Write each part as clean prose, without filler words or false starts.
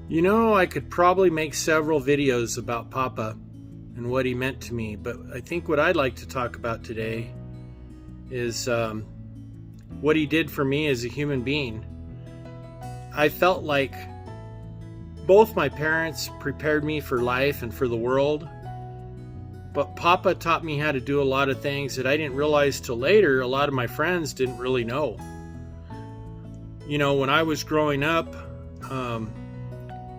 You know, I could probably make several videos about Papa and what he meant to me, but I think what I'd like to talk about today is what he did for me as a human being. I felt like both my parents prepared me for life and for the world, but Papa taught me how to do a lot of things that I didn't realize till later a lot of my friends didn't really know. You know, when I was growing up,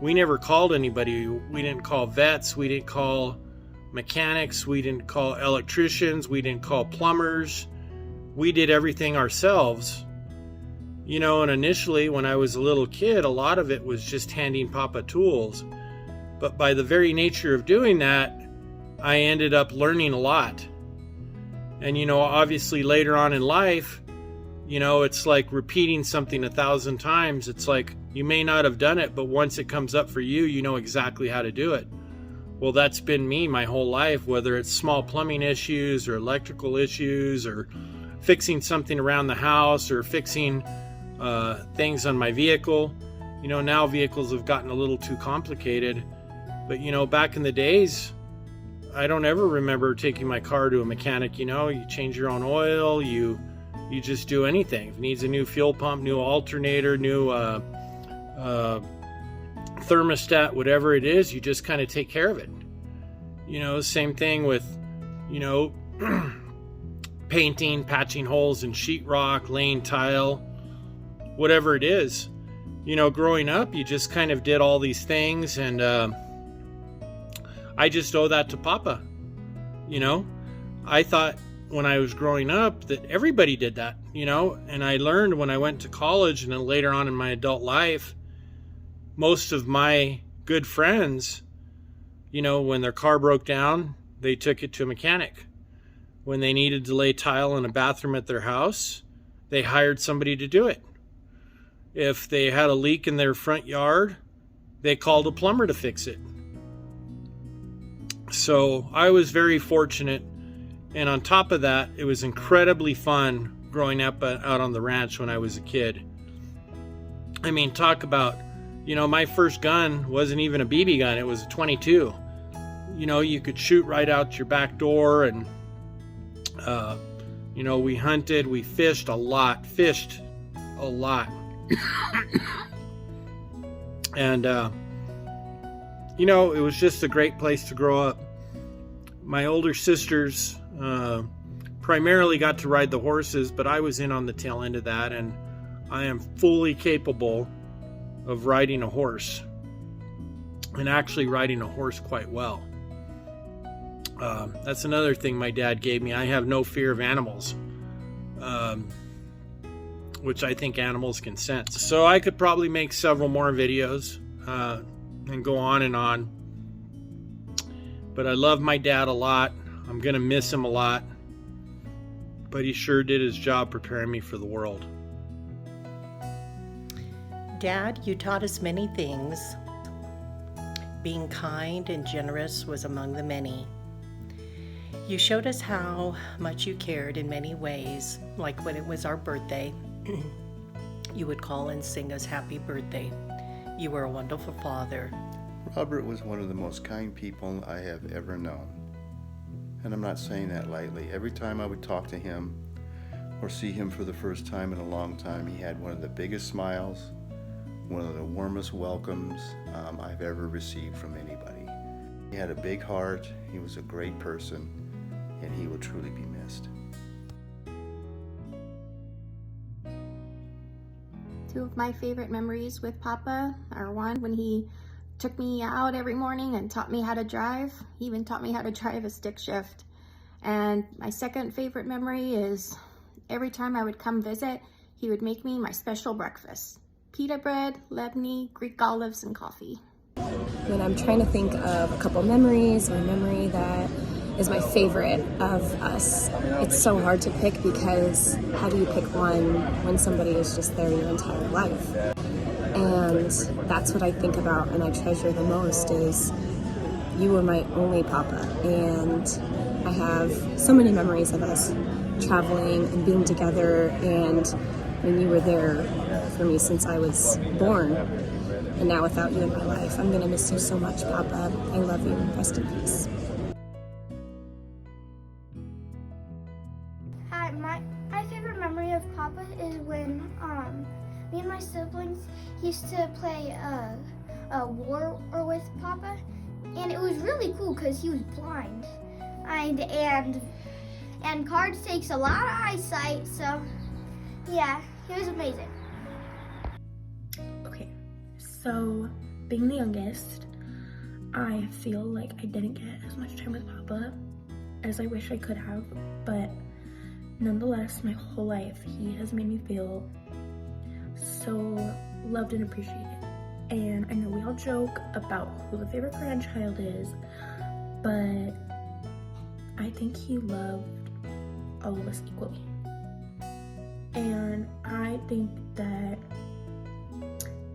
we never called anybody. We didn't call vets, we didn't call mechanics, we didn't call electricians, we didn't call plumbers. We did everything ourselves. You know, and initially when I was a little kid, a lot of it was just handing Papa tools. But by the very nature of doing that, I ended up learning a lot. And you know, obviously later on in life, you know, it's like repeating something 1,000 times. It's like you may not have done it, but once it comes up for you, you know exactly how to do it. Well, that's been me my whole life, whether it's small plumbing issues or electrical issues or fixing something around the house or fixing things on my vehicle. You know, now vehicles have gotten a little too complicated, but you know, back in the days, I don't ever remember taking my car to a mechanic. You know, you change your own oil, you just do anything. If it needs a new fuel pump, new alternator, new thermostat, whatever it is, you just kind of take care of it. You know, same thing with, you know, painting, patching holes in sheetrock, laying tile, whatever it is. You know, growing up, you just kind of did all these things, and I just owe that to Papa. You know, I thought when I was growing up that everybody did that, you know, and I learned when I went to college and then later on in my adult life, most of my good friends, you know, when their car broke down, they took it to a mechanic. When they needed to lay tile in a bathroom at their house, they hired somebody to do it. If they had a leak in their front yard, they called a plumber to fix it. So I was very fortunate. And on top of that, it was incredibly fun growing up out on the ranch when I was a kid. I mean, talk about, you know, my first gun wasn't even a BB gun. It was a .22. You know, you could shoot right out your back door, and, you know, we hunted, we fished a lot. And, you know, it was just a great place to grow up. My older sisters primarily got to ride the horses, but I was in on the tail end of that, and I am fully capable of riding a horse, and actually riding a horse quite well. That's another thing my dad gave me. I have no fear of animals, which I think animals can sense. So I could probably make several more videos and go on and on. But I love my dad a lot. I'm going to miss him a lot. But he sure did his job preparing me for the world. Dad, you taught us many things. Being kind and generous was among the many. You showed us how much you cared in many ways, like when it was our birthday. You would call and sing us happy birthday. You were a wonderful father. Robert was one of the most kind people I have ever known. And I'm not saying that lightly. Every time I would talk to him or see him for the first time in a long time, he had one of the biggest smiles, one of the warmest welcomes I've ever received from anybody. He had a big heart, he was a great person, and he will truly be missed. Two of my favorite memories with Papa are one, when he took me out every morning and taught me how to drive. He even taught me how to drive a stick shift. And my second favorite memory is every time I would come visit, he would make me my special breakfast. Pita bread, lebni, Greek olives, and coffee. When I'm trying to think of a couple memories or a memory that is my favorite of us, it's so hard to pick, because how do you pick one when somebody is just there your entire life? And that's what I think about and I treasure the most, is you were my only Papa. And I have so many memories of us traveling and being together, and when you were there for me since I was born. and now without you in my life, I'm gonna miss you so much, Papa. I love you. Rest in peace. Hi, my favorite memory of Papa is when me and my siblings used to play a war with Papa, and it was really cool because he was blind, and cards takes a lot of eyesight, so yeah, it was amazing. Okay, so being the youngest, I feel like I didn't get as much time with Papa as I wish I could have, but nonetheless, my whole life, he has made me feel so loved and appreciated. And I know we all joke about who the favorite grandchild is, but I think he loved all of us equally. And I think that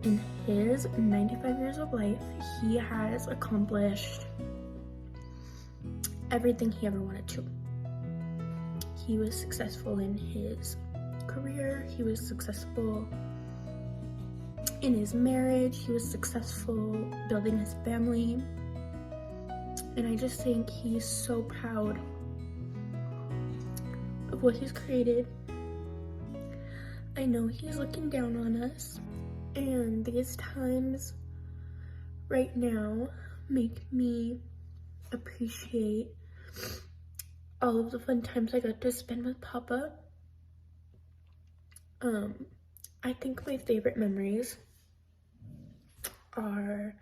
in his 95 years of life, he has accomplished everything he ever wanted to. He was successful in his career, he was successful in his marriage, he was successful building his family, and I just think he's so proud of what he's created. I know he's looking down on us, and these times right now make me appreciate all of the fun times I got to spend with Papa. I think my favorite memories are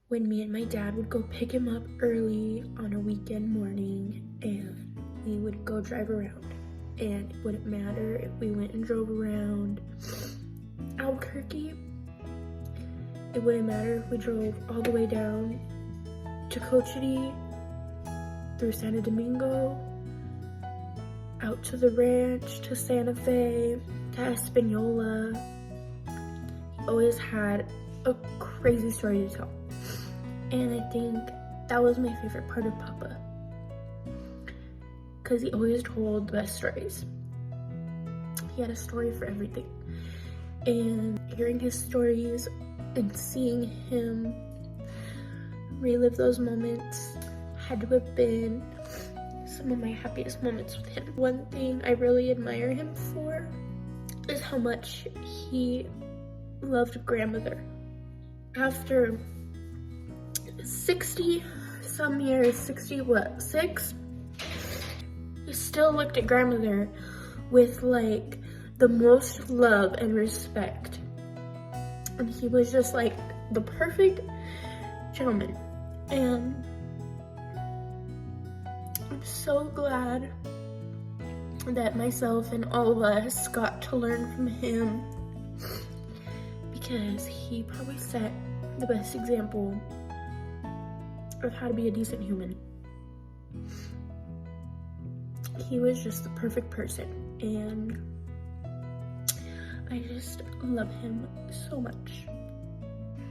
when me and my dad would go pick him up early on a weekend morning, and we would go drive around. And it wouldn't matter if we went and drove around Albuquerque. It wouldn't matter if we drove all the way down to Cochiti, through Santo Domingo, out to the ranch, to Santa Fe, to Espanola. He always had a crazy story to tell. And I think that was my favorite part of Papa, because he always told the best stories. He had a story for everything. And hearing his stories and seeing him relive those moments had to have been some of my happiest moments with him. One thing I really admire him for is how much he loved grandmother. After 60 some years, 6, he still looked at grandmother with like the most love and respect. And he was just like the perfect gentleman. And I'm so glad that myself and all of us got to learn from him, because he probably set the best example of how to be a decent human. He was just the perfect person, and I just love him so much.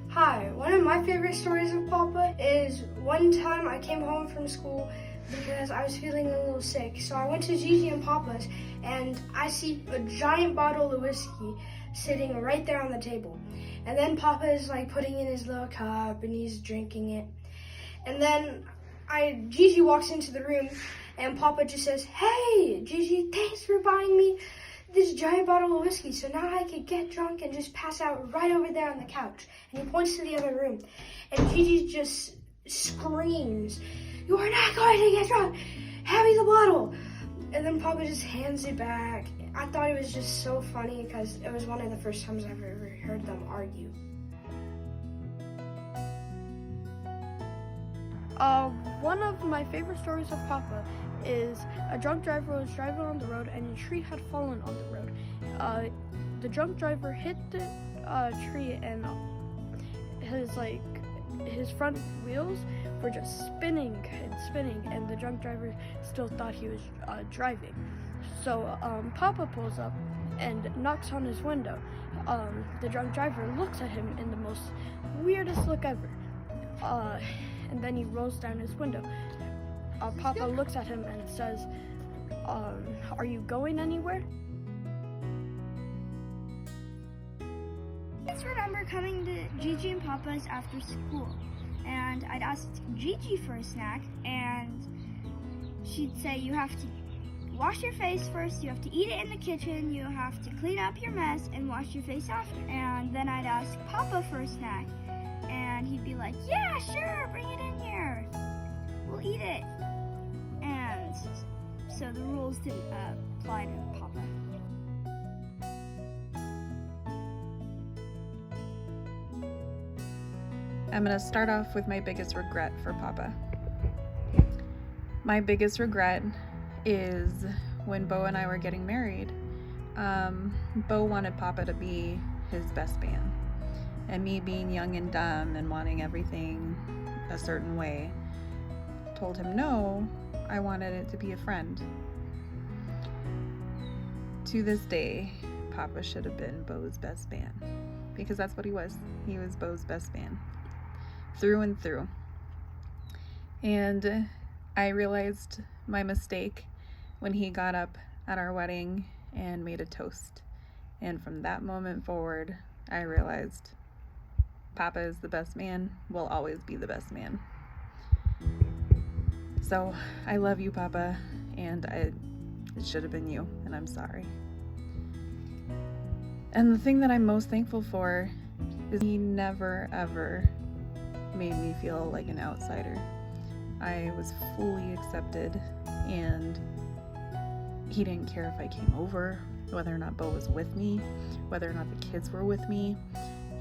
Hi, one of my favorite stories of Papa is one time I came home from school because I was feeling a little sick. So I went to Gigi and Papa's, and I see a giant bottle of whiskey sitting right there on the table. And then Papa is like putting in his little cup and he's drinking it. And then Gigi walks into the room and Papa just says, "Hey, Gigi, thanks for buying me this giant bottle of whiskey so now I could get drunk and just pass out right over there on the couch." And he points to the other room. And Gigi just screams, "You are not going to get drunk! Hand me the bottle!" And then Papa just hands it back. I thought it was just so funny because it was one of the first times I've ever heard them argue. One of my favorite stories of Papa is a drunk driver was driving on the road and a tree had fallen on the road. The drunk driver hit the tree and his front wheels were just spinning and spinning, and the drunk driver still thought he was driving. So Papa pulls up and knocks on his window. The drunk driver looks at him in the most weirdest look ever. And then he rolls down his window. Papa looks at him and says, "Are you going anywhere?" Just remember coming to Gigi and Papa's after school, and I'd ask Gigi for a snack, and she'd say, you have to wash your face first, you have to eat it in the kitchen, you have to clean up your mess and wash your face after. And then I'd ask Papa for a snack, and he'd be like, yeah, sure, bring it in here, we'll eat it. And so the rules didn't apply to Papa. I'm going to start off with my biggest regret for Papa. My biggest regret is when Bo and I were getting married. Bo wanted Papa to be his best man. And me being young and dumb and wanting everything a certain way, told him no, I wanted it to be a friend. To this day, Papa should have been Bo's best man. Because that's what he was. He was Bo's best man. Through and through. And I realized my mistake when he got up at our wedding and made a toast. And from that moment forward, I realized Papa is the best man, will always be the best man. So I love you, Papa, and it should have been you, and I'm sorry. And the thing that I'm most thankful for is he never ever made me feel like an outsider. I was fully accepted, and he didn't care if I came over, whether or not Bo was with me, whether or not the kids were with me.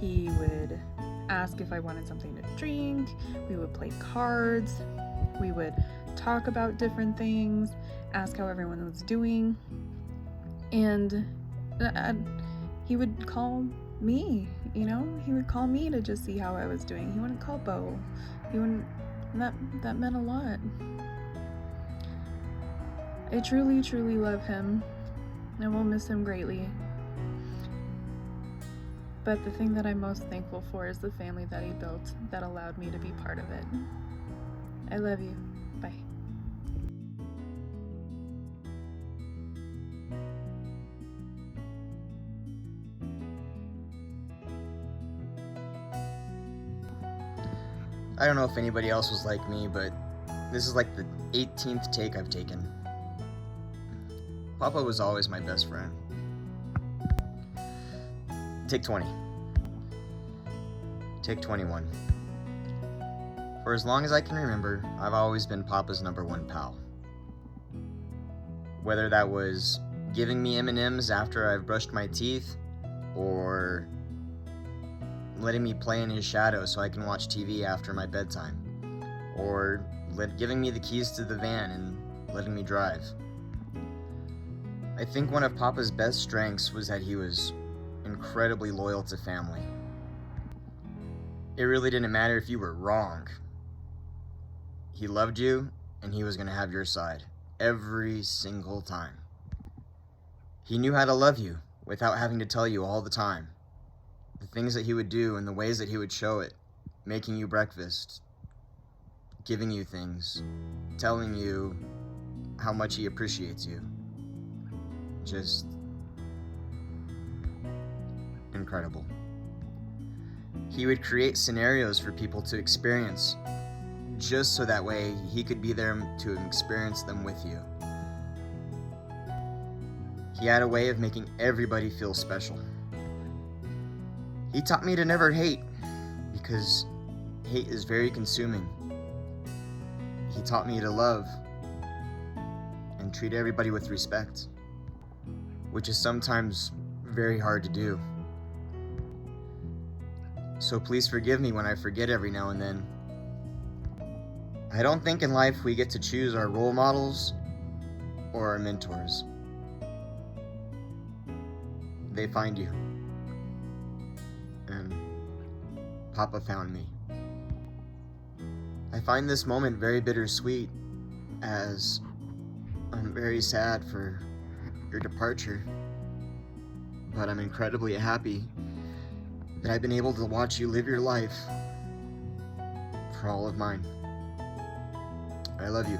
He would ask if I wanted something to drink, we would play cards, we would talk about different things, ask how everyone was doing, and he would call me, he would call me to just see how I was doing. He wouldn't call Bo. He wouldn't, that meant a lot. I truly, truly love him. I will miss him greatly. But the thing that I'm most thankful for is the family that he built that allowed me to be part of it. I love you. Bye. I don't know if anybody else was like me, but this is like the 18th take I've taken. Papa was always my best friend. Take 20. Take 21. For as long as I can remember, I've always been Papa's #1 pal. Whether that was giving me M&Ms after I've brushed my teeth, or letting me play in his shadow so I can watch TV after my bedtime, or giving me the keys to the van and letting me drive. I think one of Papa's best strengths was that he was incredibly loyal to family. It really didn't matter if you were wrong. He loved you, and he was going to have your side every single time. He knew how to love you without having to tell you all the time. The things that he would do and the ways that he would show it, making you breakfast, giving you things, telling you how much he appreciates you. Just incredible. He would create scenarios for people to experience, just so that way he could be there to experience them with you. He had a way of making everybody feel special. He taught me to never hate, because hate is very consuming. He taught me to love and treat everybody with respect, which is sometimes very hard to do. So please forgive me when I forget every now and then. I don't think in life we get to choose our role models or our mentors. They find you. And Papa found me. I find this moment very bittersweet, as I'm very sad for your departure, but I'm incredibly happy that I've been able to watch you live your life for all of mine. I love you.